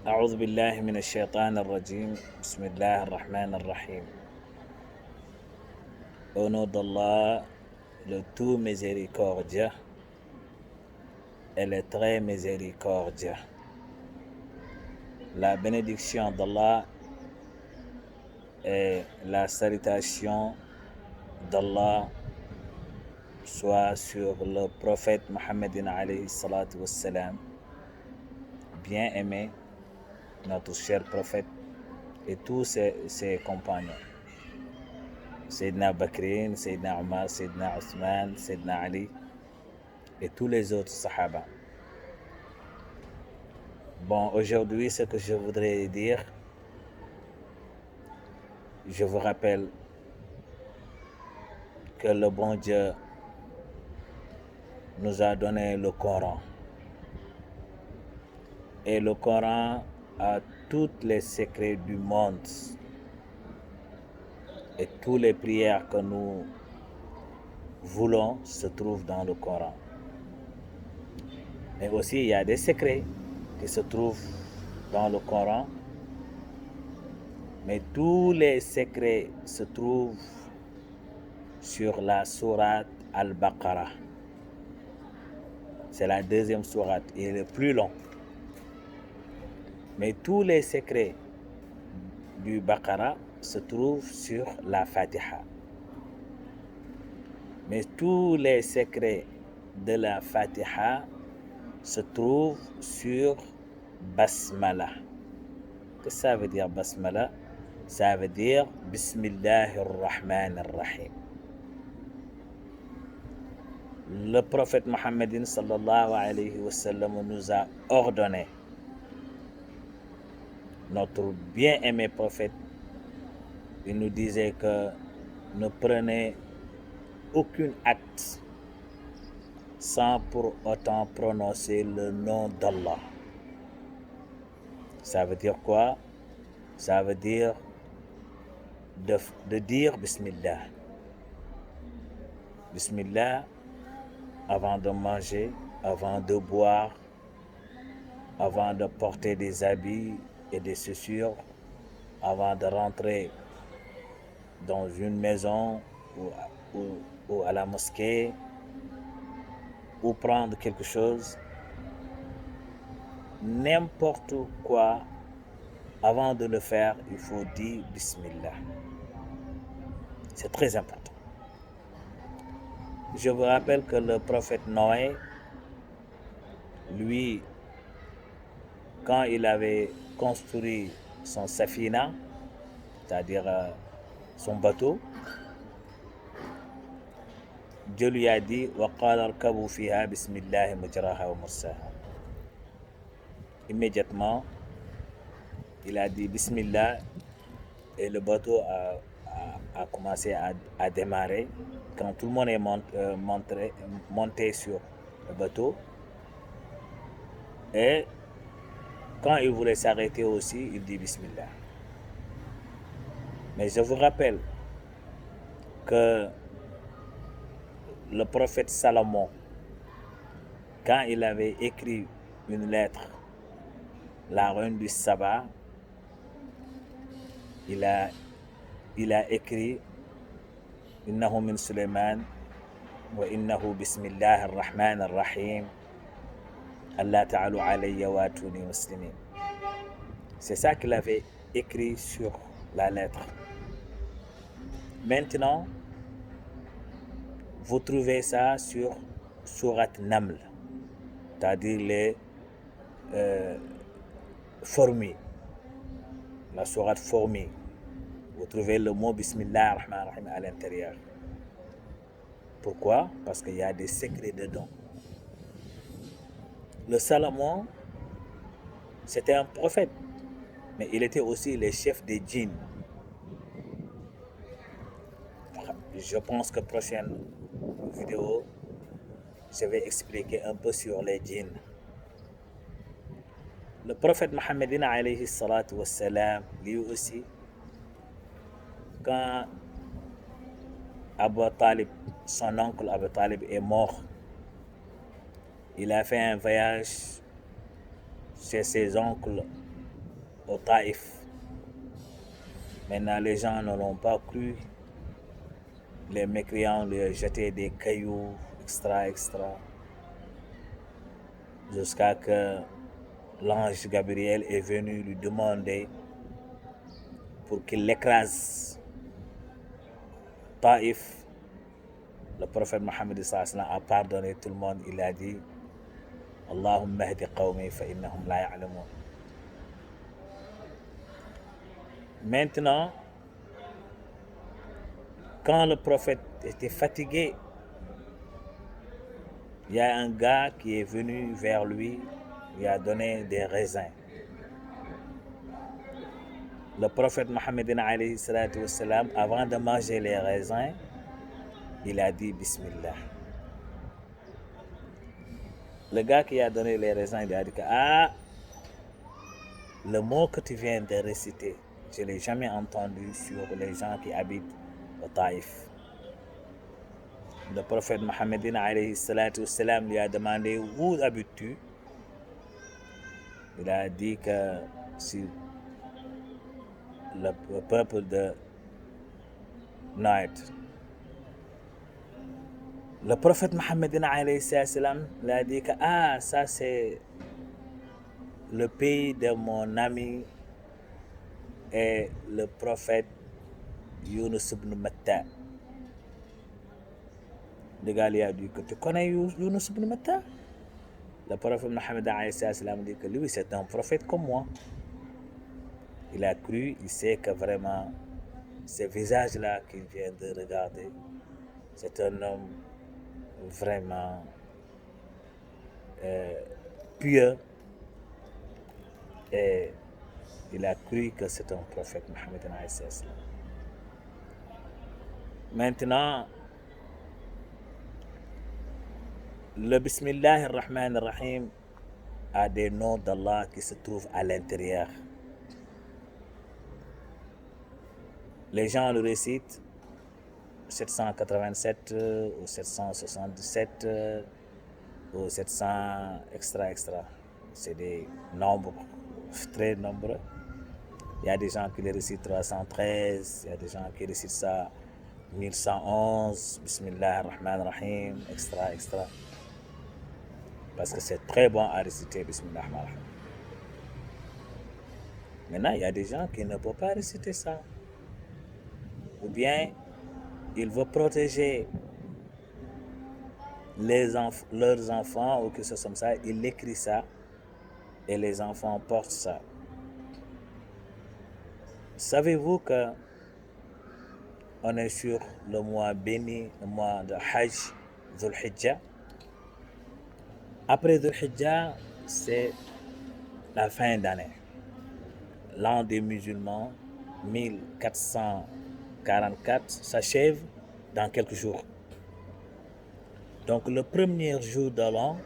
أعوذ بالله من الشيطان الرجيم. بسم الله الرحمن الرحيم. Au nom d'Allah, le tout miséricordieux et le très miséricordieux. La bénédiction d'Allah et la salutation d'Allah soit sur le prophète Mohammed alayhi salatu wassalam, bien aimé, notre cher prophète, et tous ses compagnons. Sayyidina Bakrin, Sayyidina Omar, Sayyidina Othman, Sayyidina Ali et tous les autres sahaba. Bon, aujourd'hui, ce que je voudrais dire, je vous rappelle que le bon Dieu nous a donné le Coran. Et le Coran a tous les secrets du monde. Et toutes les prières que nous voulons se trouvent dans le Coran. Mais aussi, il y a des secrets qui se trouvent dans le Coran. Mais tous les secrets se trouvent sur la sourate Al-Baqarah. C'est la deuxième sourate et elle est plus longue. Mais tous les secrets du Baqarah se trouvent sur la Fatiha. Mais tous les secrets de la Fatiha se trouvent sur Basmala. Qu'est-ce que ça veut dire Basmala? Ça veut dire Bismillahir-Rahmanir-Rahim. Le prophète Mohammed sallallahu alayhi wa sallam nous a ordonné, notre bien-aimé prophète, il nous disait que ne prenez aucun acte sans pour autant prononcer le nom d'Allah. Ça veut dire quoi? Ça veut dire de dire Bismillah. Bismillah avant de manger, avant de boire, avant de porter des habits et des chaussures, avant de rentrer dans une maison ou à la mosquée, ou prendre quelque chose, n'importe quoi, avant de le faire, il faut dire Bismillah. C'est très important. Je vous rappelle que le prophète Noé, lui, quand il avait construit son safina, c'est-à-dire son bateau, Dieu lui a dit وَقَالَ ارْكَبُوا فِيهَا بِسْمِ اللَّهِ مُجْرَاهَا وَمُرْسَاهَا. Immédiatement, il a dit Bismillah et le bateau a commencé à démarrer. Quand tout le monde est monté sur le bateau, et quand il voulait s'arrêter aussi, il dit Bismillah. Mais je vous rappelle que le prophète Salomon, quand il avait écrit une lettre, la reine du Saba, il a écrit Innahu min Suleiman wa innahu bismillahir rahmanir rahim Allah ta'alu alayya wa atuni muslimin. C'est ça qu'il avait écrit sur la lettre. Maintenant, vous trouvez ça sur Sourate Naml, c'est-à-dire les fourmis, la sourate fourmis. Vous trouvez le mot Bismillah ar-Rahman ar-Rahim à l'intérieur. Pourquoi? Parce qu'il y a des secrets dedans. Le Salomon, c'était un prophète, mais il était aussi le chef des djinns. Je pense que prochaine vidéo, je vais expliquer un peu sur les djinns. Le prophète Mohammed alayhi salatu wassalam, lui aussi, quand Abu Talib, son oncle Abu Talib est mort, il a fait un voyage chez ses oncles au Taïf. Maintenant, les gens ne l'ont pas cru. Les mécréants lui jetaient des cailloux, extra. Jusqu'à que l'ange Gabriel est venu lui demander pour qu'il l'écrase. Taïf, le prophète Mohammed a pardonné tout le monde. Il a dit Allahumma hdi qawmi fa innahum la ya'lamun. Maintenant, quand le prophète était fatigué, il y a un gars qui est venu vers lui, lui a donné des raisins. Le prophète Mohammed alayhi salatu wassalam, avant de manger les raisins, il a dit Bismillah. Le gars qui a donné les raisins, il a dit que le mot que tu viens de réciter, je ne l'ai jamais entendu sur les gens qui habitent au Taïf. Le prophète Mohammed alayhi salatu wassalam lui a demandé où habites-tu? Il a dit que si le peuple de Naïd. Le prophète Mohammed alayhi salam lui a dit que ça c'est le pays de mon ami et le prophète Yunus ibn Matta. Le gars lui a dit que tu connais Yunus ibn Matta? Le prophète Mohammed alayhi salam dit que lui c'est un prophète comme moi. Il a cru, il sait que vraiment ce visage-là qu'il vient de regarder, c'est un homme vraiment pieux, et il a cru que c'est un prophète Mohammed alayhi salam. Maintenant, le Bismillah ar-Rahman ar-Rahim a des noms d'Allah qui se trouvent à l'intérieur. Les gens le récitent 787 ou 777 ou 700 extra. C'est des nombres très nombreux. Il y a des gens qui les récitent 313, il y a des gens qui récitent ça 1111, Bismillah ar-Rahman ar-Rahim, extra. Parce que c'est très bon à réciter Bismillah ar-Rahman ar-Rahim. Maintenant, il y a des gens qui ne peuvent pas réciter ça. Ou bien, il veut protéger leurs enfants ou quelque chose comme ça. Il écrit ça et les enfants portent ça. Savez-vous que on est sur le mois béni, le mois de Hajj, Dhul Hijjah? Après Dhul Hijjah, c'est la fin d'année. L'an des musulmans, 1444, s'achève dans quelques jours. Donc le premier jour de l'an,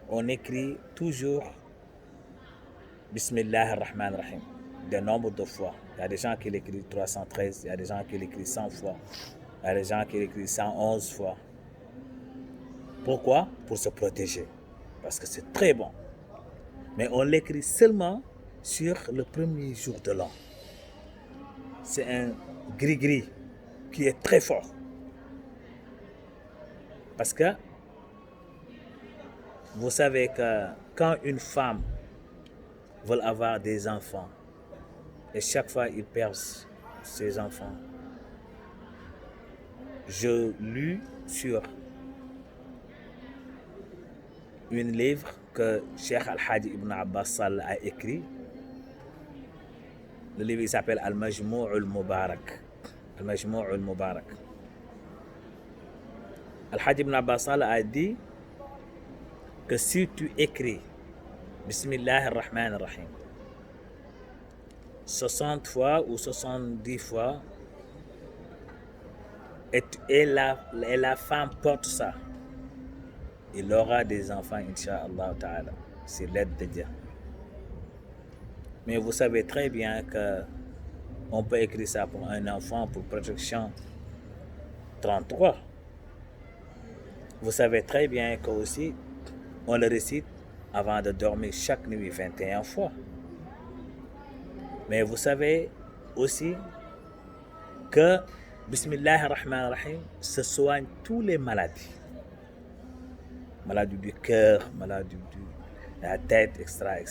on écrit toujours Bismillah ar-Rahman ar-Rahim, des nombres de fois. Il y a des gens qui l'écrivent 313, il y a des gens qui l'écrivent 100 fois, il y a des gens qui l'écrivent 111 fois. Pourquoi? Pour se protéger. Parce que c'est très bon. Mais on l'écrit seulement sur le premier jour de l'an. C'est un gris-gris qui est très fort. Parce que vous savez que quand une femme veut avoir des enfants, et chaque fois il perd ses enfants, je lus sur un livre que Cheikh Al-Hadi Ibn Abbas a écrit. Le livre il s'appelle Al-Majmou' al-Mubarak. Al-Majmou' al-Mubarak. Al-Hadi Ibn Abbas a dit que si tu écris Bismillah ar-Rahman ar-Rahim 60 fois ou 70 fois et la femme porte ça, il aura des enfants, Inch'Allah Ta'ala, c'est l'aide de Dieu. Mais vous savez très bien qu'on peut écrire ça pour un enfant pour protection 33. Vous savez très bien qu'aussi, on le récite avant de dormir chaque nuit 21 fois. Mais vous savez aussi que Bismillah ar-Rahman ar-Rahim se soigne toutes les maladies. Maladies du cœur, maladies de la tête, etc.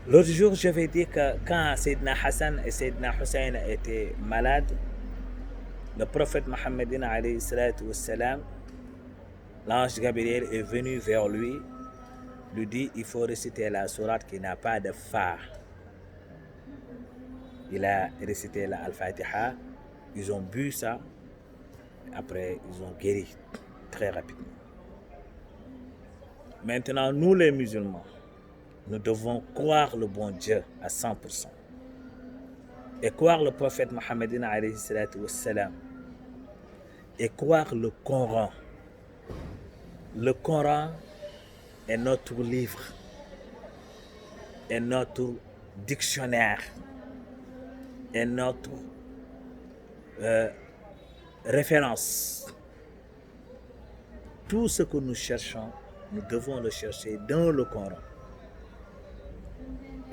L'autre jour, je vais dire que quand Sayyidina Hassan et Sayyidina Hussein étaient malades, le prophète Mohammed alayhi salatu wassalam, l'ange Gabriel est venu vers lui dit il faut réciter la sourate qui n'a pas de fa. Il a récité la Al-Fatiha, ils ont bu ça, après ils ont guéri très rapidement. Maintenant, nous les musulmans, nous devons croire le bon Dieu à 100%. Et croire le prophète Mohammed alayhi salatu wassalam. Et croire le Coran. Le Coran est notre livre, est notre dictionnaire, est notre référence. Tout ce que nous cherchons, nous devons le chercher dans le Coran.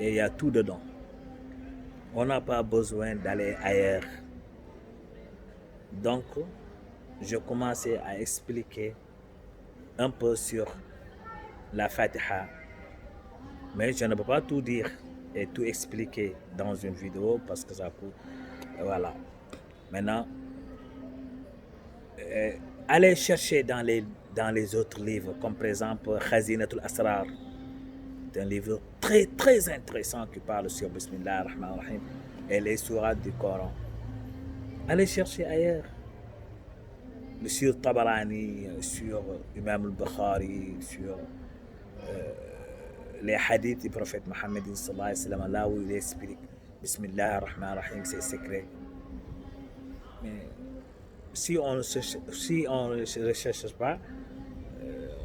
Et il y a tout dedans. On n'a pas besoin d'aller ailleurs. Donc, je commençais à expliquer un peu sur la Fatiha. Mais je ne peux pas tout dire et tout expliquer dans une vidéo parce que ça coûte. Voilà. Maintenant, allez chercher dans les autres livres, comme par exemple Khazinatul Asrar. C'est un livre très très intéressant qui parle sur Bismillah ar-Rahman ar-Rahim et les sourates du Coran. Allez chercher ailleurs. Sur Tabarani, sur Imam al-Bukhari, sur les hadiths du prophète Mohammed sallallahu alayhi wa sallam, là où il explique Bismillah ar-Rahman ar-Rahim, c'est secret. Mais si on ne recherche pas,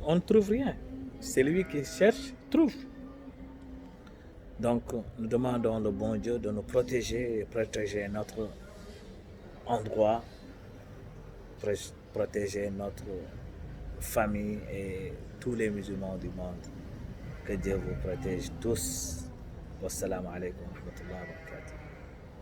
on ne trouve rien. Celui qui cherche, trouve. Donc, nous demandons le bon Dieu de nous protéger et protéger notre endroit, protéger notre famille et tous les musulmans du monde. Que Dieu vous protège tous. Wassalamu alaikum wa rahmatullahi wa barakatuh.